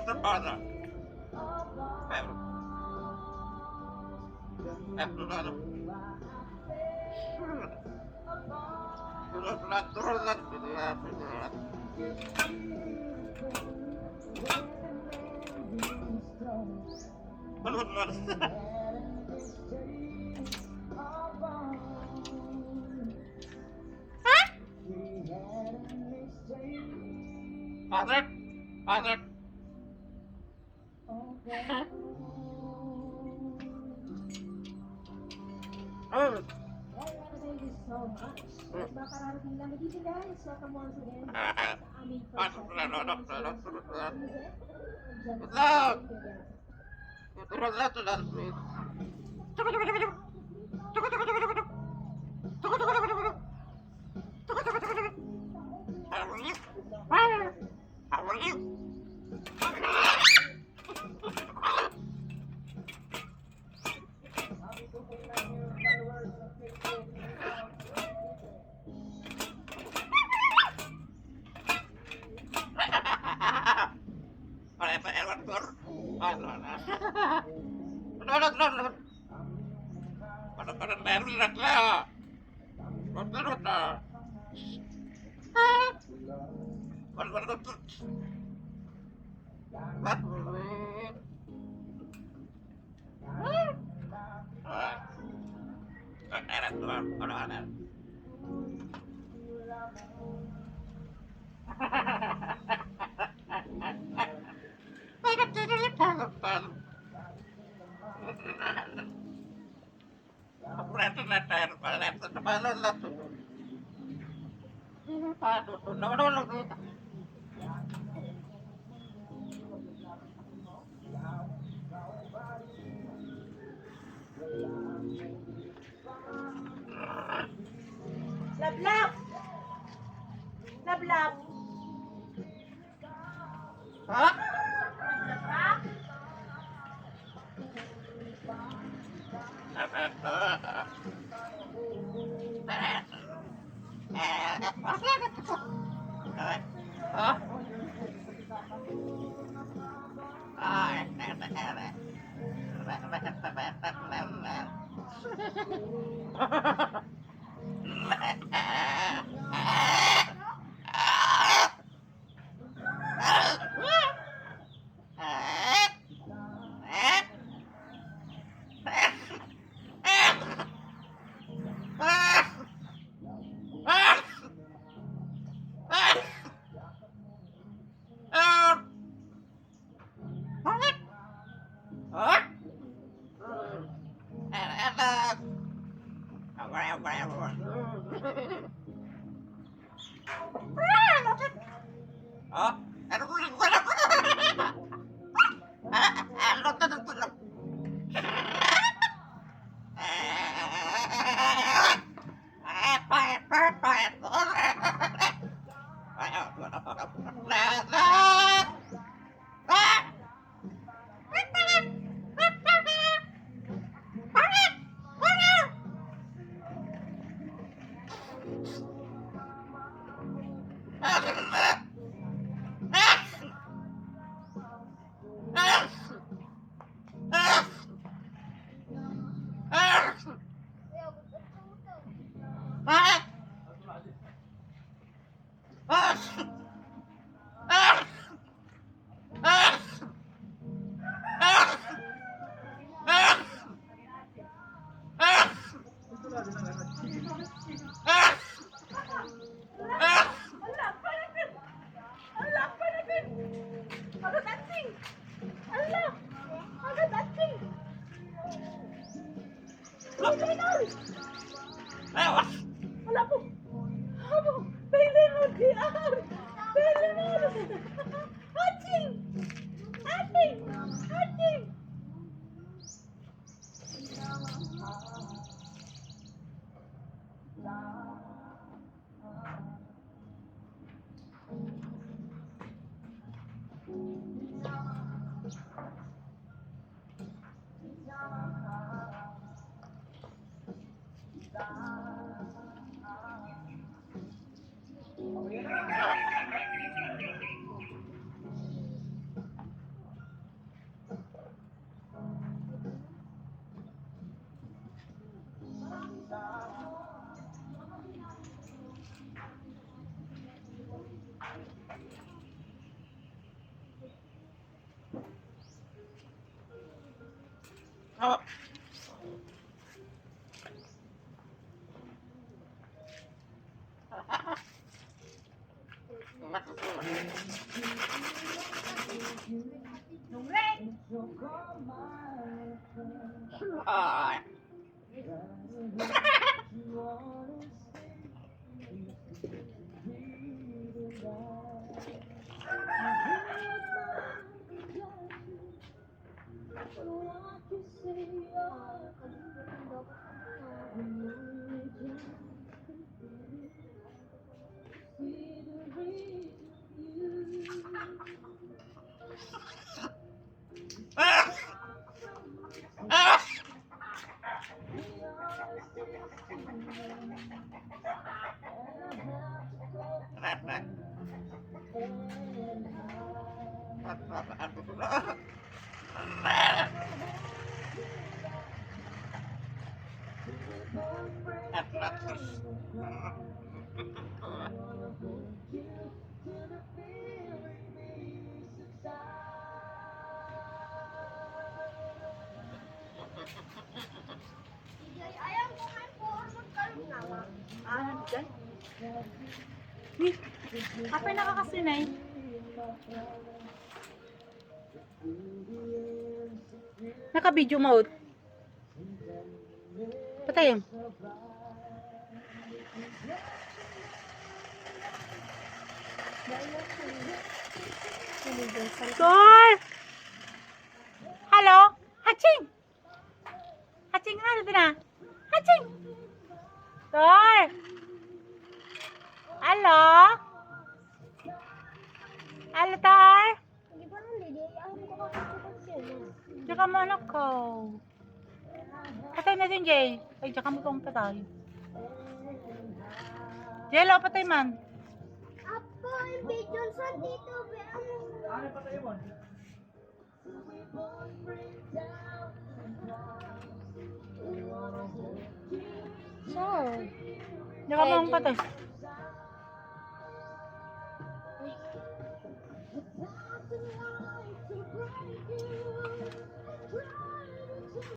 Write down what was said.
the father. Father, father. Oh. So much. At makararating lang dito guys. Welcome once again Ah. sa aming Ano first pala, ano pala, episode ano ng pala. Diyan sa Loud. Pilipinas. Tulad na, tulad. How are you? How are you? Parece el actor. Ano na? Ano? Ano ka na meron na kaya? Ano na? Ano na? Lablab! Lablab! Ha? Lablab! Wala po! Abo! Pwede mo diyan! Pwede mo! Haching! Haching! Haching! Oh. Ay. Ah! Ah! Ayaw ko nga po ang magkaroon nawa. Dyan? Kapay nakakasinay. Naka-video mode. Patay yun. Sir! Hello? Haching! Haching, ano din na? Haching! Sir! Hello? Hello, Tar? Hindi ba nang lili? Ayaw ko kakakapag siya. Tsaka mo anak ko. Patay na din, Jay. Ay, tsaka mo pang patay. Jello, patay man. Apo, yung video sa dito. Ano pa tayo mo? Sir. Tsaka mo pang patay.